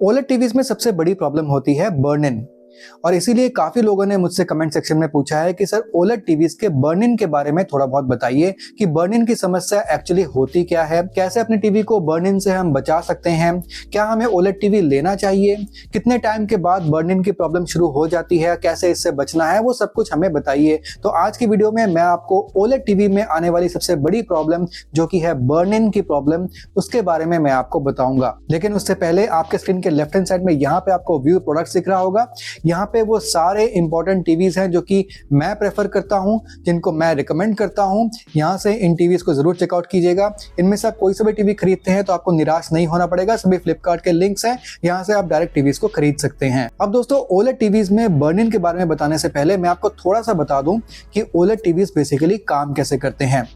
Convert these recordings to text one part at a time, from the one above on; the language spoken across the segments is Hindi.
ओलेड टीवीज में सबसे बड़ी प्रॉब्लम होती है बर्न इन, और इसीलिए काफी लोगों ने मुझसे कमेंट सेक्शन में पूछा है कि सर ओलेड टीवीज के बर्न इन के बारे में थोड़ा बहुत बताइए कि बर्न इन की समस्या एक्चुअली होती क्या है, कैसे अपने टीवी को बर्न इन से हम बचा सकते हैं, क्या हमें ओलेड टीवी लेना चाहिए, कितने टाइम के बाद बर्न इन की प्रॉब्लम शुरू हो जाती है, कैसे इससे बचना है, वो सब कुछ हमें बताइए। तो आज की वीडियो में मैं आपको ओलेड टीवी में आने वाली सबसे बड़ी प्रॉब्लम जो कि है बर्न इन की प्रॉब्लम, उसके बारे में मैं आपको बताऊंगा। लेकिन उससे पहले आपके स्क्रीन के लेफ्ट हैंड साइड में यहाँ पे आपको व्यू प्रोडक्ट्स दिख रहा होगा। यहाँ पे वो सारे इंपॉर्टेंट टीवीज हैं जो कि मैं प्रेफर करता हूं, जिनको मैं रिकमेंड करता हूं। यहां से इन टीवीज को जरूर चेकआउट कीजिएगा। इनमें से आप कोई सा भी टीवी खरीदते हैं तो आपको निराश नहीं होना पड़ेगा। सभी फ्लिपकार्ट के लिंक्स हैं, यहां से आप डायरेक्ट टीवीज को खरीद सकते हैं। अब दोस्तों, ओलेड टीवीज में बर्न इन के बारे में बताने से पहले मैं आपको थोड़ा सा बता दूं कि ओलेड टीवीज बेसिकली काम कैसे करते हैं।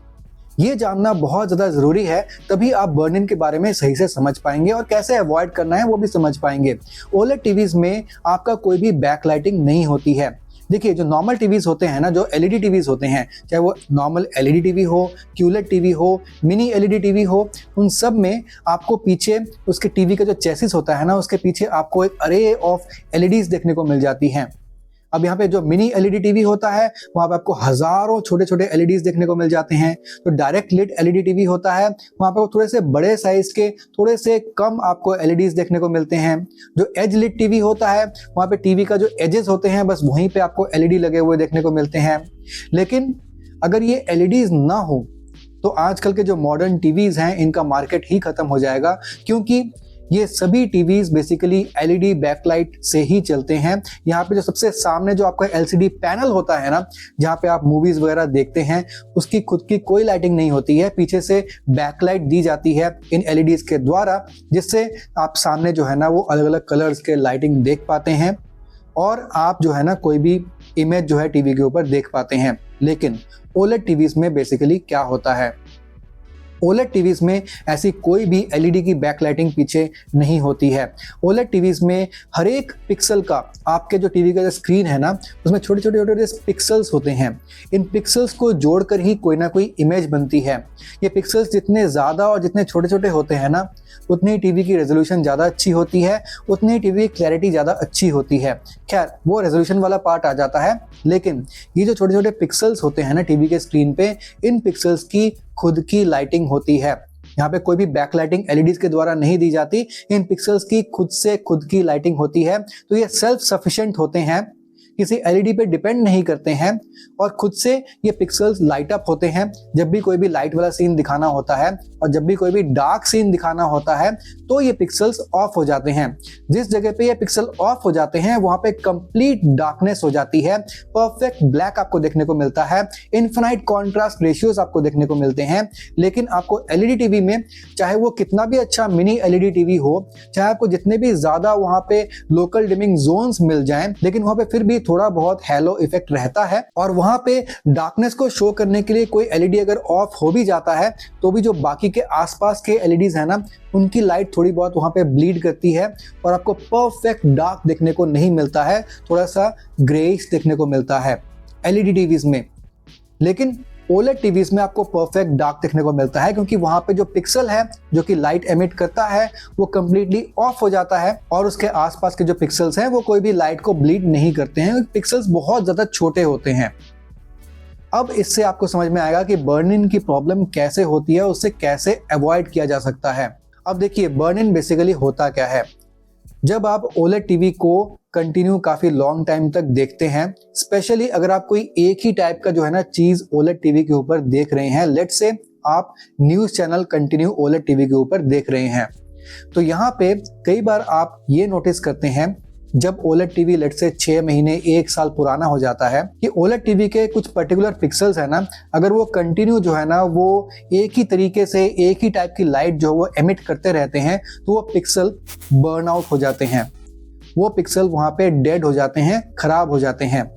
ये जानना बहुत ज्यादा जरूरी है, तभी आप बर्न इन के बारे में सही से समझ पाएंगे और कैसे अवॉइड करना है वो भी समझ पाएंगे। ओलेड टीवीज में आपका कोई भी बैक लाइटिंग नहीं होती है। देखिए, जो नॉर्मल टीवीज होते हैं ना, जो एलईडी टीवीज होते हैं, चाहे वो नॉर्मल एलईडी टीवी हो, क्यूलेट टीवी हो, मिनी एलईडी टीवी हो, उन सब में आपको पीछे उसके टीवी का जो चेसिस होता है ना, उसके पीछे आपको एक अरे ऑफ एलईडीज देखने को मिल जाती हैं। अब यहाँ पे जो मिनी एलईडी टीवी होता है वहां पे आपको हजारों छोटे छोटे एलईडीज देखने को मिल जाते हैं। जो डायरेक्ट लिट एलईडी टीवी होता है वहां पे थोड़े से बड़े साइज के, थोड़े से कम आपको एलईडीज देखने को मिलते हैं। जो एज लिट टीवी होता है वहां पे टीवी का जो एजेस होते हैं बस वहीं पे आपको एलईडी लगे हुए देखने को मिलते हैं। लेकिन अगर ये एलईडीज ना हो तो आजकल के जो मॉडर्न टीवीज हैं इनका मार्केट ही खत्म हो जाएगा, क्योंकि ये सभी टीवीज बेसिकली एलईडी बैकलाइट से ही चलते हैं। यहाँ पे जो सबसे सामने जो आपका एलसीडी पैनल होता है ना, जहाँ पे आप मूवीज वगैरह देखते हैं, उसकी खुद की कोई लाइटिंग नहीं होती है। पीछे से बैकलाइट दी जाती है इन एलईडीज के द्वारा, जिससे आप सामने जो है ना वो अलग अलग कलर्स के लाइटिंग देख पाते हैं और आप जो है ना कोई भी इमेज जो है टीवी के ऊपर देख पाते हैं। लेकिन ओलेड टीवीज में बेसिकली क्या होता है, ओलेड टीवीज में ऐसी कोई भी एलईडी की बैकलाइटिंग पीछे नहीं होती है। ओलेड टीवीज में हर एक पिक्सल का, आपके जो टीवी का जो स्क्रीन है ना, उसमें छोटे छोटे छोटे पिक्सल्स होते हैं। इन पिक्सल्स को जोड़कर ही कोई ना कोई इमेज बनती है। ये पिक्सल्स जितने ज़्यादा और जितने छोटे छोटे होते हैं ना, उतनी ही टीवी की रेजोल्यूशन ज़्यादा अच्छी होती है, उतनी ही टीवी की क्लैरिटी ज़्यादा अच्छी होती है। खैर, वो रेजोल्यूशन वाला पार्ट आ जाता है। लेकिन ये जो छोटे छोटे पिक्सल्स होते हैं ना टीवी के स्क्रीन पे, इन पिक्सल्स की खुद की लाइटिंग होती है। यहाँ पे कोई भी बैकलाइटिंग एलईडीज के द्वारा नहीं दी जाती। इन पिक्सल्स की खुद से खुद की लाइटिंग होती है। तो ये सेल्फ सफिशिएंट होते हैं, किसी एलईडी पे डिपेंड नहीं करते हैं और खुद से ये पिक्सल्स लाइट अप होते हैं। जब भी कोई भी लाइट वाला सीन दिखाना होता है और जब भी कोई भी डार्क सीन दिखाना होता है तो ये पिक्सल्स ऑफ हो जाते हैं। जिस जगह पे ये पिक्सल ऑफ हो जाते हैं वहां पे कंप्लीट डार्कनेस हो जाती है, परफेक्ट ब्लैक आपको देखने को मिलता है, इनफिनाइट कॉन्ट्रास्ट रेशियोज आपको देखने को मिलते हैं। लेकिन आपको एलईडी टीवी में, चाहे वो कितना भी अच्छा मिनी एलईडी टीवी हो, चाहे आपको जितने भी ज्यादा वहां पे लोकल डिमिंग जोन्स मिल जाएं, लेकिन वहां पे फिर भी थोड़ा बहुत हैलो इफेक्ट रहता है। और वहां पे डार्कनेस को शो करने के लिए कोई एलईडी अगर ऑफ हो भी जाता है तो भी जो बाकी के आसपास के एलईडीज है ना, उनकी लाइट थोड़ी बहुत वहां पे ब्लीड करती है और आपको परफेक्ट डार्क देखने को नहीं मिलता है, थोड़ा सा ग्रेइश देखने को मिलता है एलईडी टीवीज में। लेकिन ओलेड टीवीज में आपको परफेक्ट डार्क देखने को मिलता है, क्योंकि वहां पे जो पिक्सल है जो कि लाइट एमिट करता है वो कंप्लीटली ऑफ हो जाता है और उसके आसपास के जो पिक्सल्स हैं वो कोई भी लाइट को ब्लीड नहीं करते हैं। पिक्सल्स बहुत ज्यादा छोटे होते हैं। अब इससे आपको समझ में आएगा कि बर्न इन की प्रॉब्लम कैसे होती है, उससे कैसे अवॉइड किया जा सकता है। अब देखिए, बर्न इन बेसिकली होता क्या है। जब आप ओलेड टीवी को कंटिन्यू काफी लॉन्ग टाइम तक देखते हैं, स्पेशली अगर आप कोई एक ही टाइप का जो है ना चीज ओलेड टीवी के ऊपर देख रहे हैं, लेट्स से आप news channel continue OLED TV के ऊपर देख रहे हैं, तो यहाँ पे कई बार आप ये नोटिस करते हैं जब ओलेड टीवी लेट से 6 महीने 1 साल पुराना हो जाता है कि ओलेड टीवी के कुछ पर्टिकुलर पिक्सल्स है ना, अगर वो कंटिन्यू जो है ना वो एक ही तरीके से एक ही टाइप की लाइट जो वो एमिट करते रहते हैं, तो वो पिक्सल बर्न आउट हो जाते हैं, वो पिक्सल वहां पे डेड हो जाते हैं, खराब हो जाते हैं।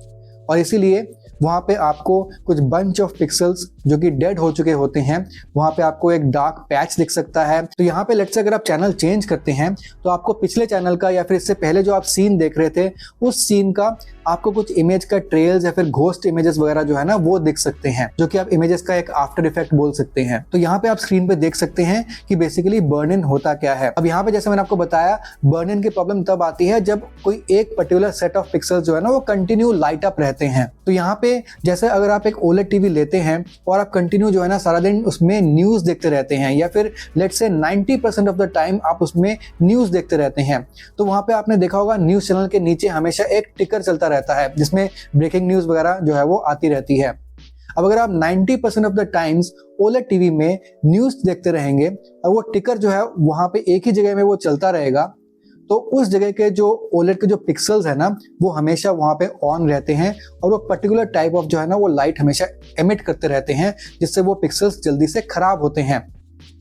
और इसीलिए वहां पे आपको कुछ बंच ऑफ पिक्सल्स जो कि डेड हो चुके होते हैं, वहां पे आपको एक डार्क पैच दिख सकता है। तो यहाँ पे लेट्स से अगर आप चैनल चेंज करते हैं तो आपको पिछले चैनल का या फिर इससे पहले जो आप सीन देख रहे थे उस सीन का आपको कुछ इमेज का ट्रेल्स या फिर घोस्ट इमेजेस वगैरह जो है ना वो दिख सकते हैं, जो कि आप इमेजेस का एक आफ्टर इफेक्ट बोल सकते हैं। तो यहाँ पे आप स्क्रीन पे देख सकते हैं कि बेसिकली बर्न इन होता क्या है। अब यहाँ पे जैसे मैंने आपको बताया, बर्न इन की प्रॉब्लम तब आती है जब कोई एक पर्टिकुलर सेट ऑफ पिक्सल्स जो है ना वो कंटिन्यू लाइट अप रहते हैं। तो यहाँ पे जैसे अगर आप एक ओलेड टीवी लेते हैं और आप कंटिन्यू जो है ना सारा दिन उसमें न्यूज देखते रहते हैं, या फिर let's say 90% of the time आप उसमें न्यूज देखते रहते हैं, तो वहां पे आपने देखा होगा न्यूज चैनल के नीचे हमेशा एक टिकर चलता रहता है जिसमें ब्रेकिंग न्यूज वगैरह जो है वो आती रहती है। अब अगर आप 90% of the times OLED TV में न्यूज देखते रहेंगे और वो टिकर जो है वहां पे एक ही जगह में वो चलता रहेगा, तो उस जगह के जो ओलेड के जो पिक्सल्स है ना वो हमेशा वहां पे ऑन रहते हैं और वो पर्टिकुलर टाइप ऑफ जो है ना वो लाइट हमेशा एमिट करते रहते हैं, जिससे वो पिक्सल्स जल्दी से खराब होते हैं।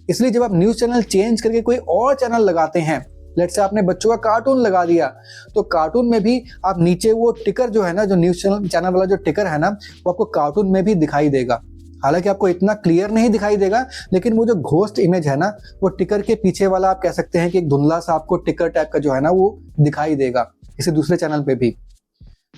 इसलिए जब आप न्यूज चैनल चेंज करके कोई और चैनल लगाते हैं, लेट्स से आपने बच्चों का कार्टून लगा दिया, तो कार्टून में भी आप नीचे वो टिकर जो है ना, जो न्यूज चैनल वाला जो टिकर है ना, वो आपको कार्टून में भी दिखाई देगा। हालांकि आपको इतना क्लियर नहीं दिखाई देगा, लेकिन वो जो घोस्ट इमेज है ना वो टिकर के पीछे वाला आप कह सकते हैं कि एक धुंधला सा आपको टिकर टाइप का जो है ना वो दिखाई देगा किसी दूसरे चैनल पे भी।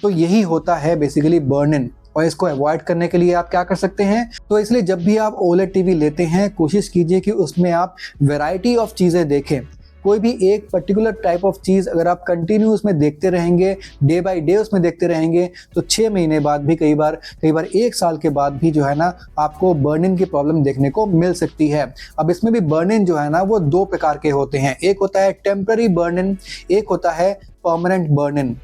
तो यही होता है बेसिकली बर्न इन, और इसको अवॉइड करने के लिए आप क्या कर सकते हैं, तो इसलिए जब भी आप ओलेड टीवी लेते हैं कोशिश कीजिए कि उसमें आप वैरायटी ऑफ चीजें देखें। कोई भी एक पर्टिकुलर टाइप ऑफ चीज अगर आप कंटिन्यू उसमें देखते रहेंगे, डे बाय डे उसमें देखते रहेंगे, तो 6 महीने बाद भी कई बार 1 साल के बाद भी जो है ना आपको बर्न इन की प्रॉब्लम देखने को मिल सकती है। अब इसमें भी बर्न इन जो है ना वो 2 प्रकार के होते हैं। एक होता है टेम्पररी बर्न इन, एक होता है परमानेंट बर्न इन।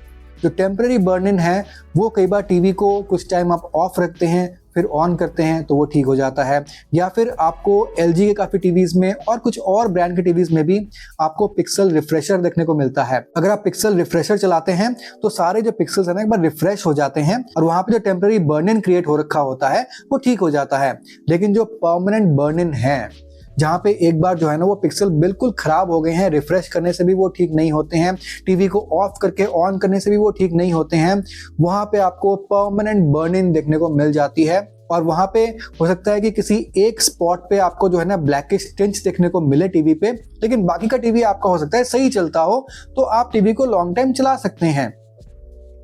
जो टेम्पररी बर्न इन है वो कई बार टीवी को कुछ टाइम आप ऑफ रखते हैं फिर ऑन करते हैं तो वो ठीक हो जाता है, या फिर आपको एलजी के काफी टीवीज में और कुछ और ब्रांड के टीवीज में भी आपको पिक्सल रिफ्रेशर देखने को मिलता है। अगर आप पिक्सल रिफ्रेशर चलाते हैं तो सारे जो पिक्सल्स है ना एक बार रिफ्रेश हो जाते हैं और वहां पे जो टेम्पररी बर्न इन क्रिएट हो रखा होता है वो ठीक हो जाता है। लेकिन जो परमानेंट बर्न इन है, जहाँ पे एक बार जो है ना वो पिक्सल बिल्कुल खराब हो गए हैं, रिफ्रेश करने से भी वो ठीक नहीं होते हैं, टीवी को ऑफ करके ऑन करने से भी वो ठीक नहीं होते हैं, वहां पे आपको परमानेंट बर्न इन देखने को मिल जाती है। और वहां पे हो सकता है कि किसी एक स्पॉट पे आपको जो है ना ब्लैकिश टिंच देखने को मिले टीवी पे, लेकिन बाकी का टीवी आपका हो सकता है सही चलता हो, तो आप टीवी को लॉन्ग टाइम चला सकते हैं।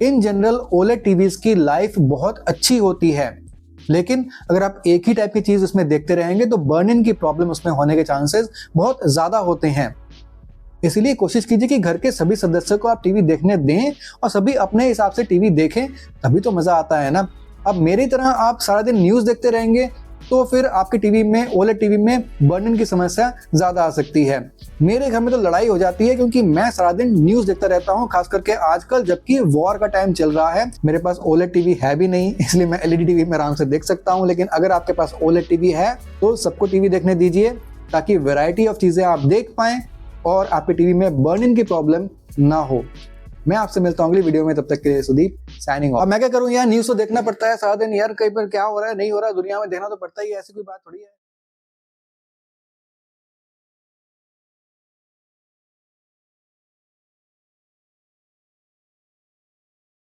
इन जनरल ओलेड टीवीज की लाइफ बहुत अच्छी होती है, लेकिन अगर आप एक ही टाइप की चीज उसमें देखते रहेंगे तो बर्न इन की प्रॉब्लम उसमें होने के चांसेस बहुत ज्यादा होते हैं। इसीलिए कोशिश कीजिए कि घर के सभी सदस्यों को आप टीवी देखने दें और सभी अपने हिसाब से टीवी देखें, तभी तो मजा आता है ना। अब मेरी तरह आप सारा दिन न्यूज देखते रहेंगे तो फिर आपके टीवी में, ओलेड टीवी में बर्न इन की समस्या ज्यादा आ सकती है। मेरे घर में तो लड़ाई हो जाती है क्योंकि मैं सारा दिन न्यूज देखता रहता हूँ, खास करके आजकल जबकि वॉर का टाइम चल रहा है। मेरे पास ओलेड टीवी है भी नहीं, इसलिए मैं एलईडी टीवी में आराम से देख सकता हूँ। लेकिन अगर आपके पास ओलेड टीवी है तो सबको टीवी देखने दीजिए, ताकि वैरायटी ऑफ चीजें आप देख पाएं और आपके टीवी में बर्न इन की प्रॉब्लम ना हो। मैं आपसे मिलता हूँ अगली वीडियो में, तब तक के लिए सुदीप साइनिंग ऑफ। अब मैं क्या करूँ यार, न्यूज तो देखना पड़ता है सारा दिन यार, कहीं पर क्या हो रहा है नहीं हो रहा है दुनिया में देखना तो पड़ता ही है, ऐसी कोई बात थोड़ी है।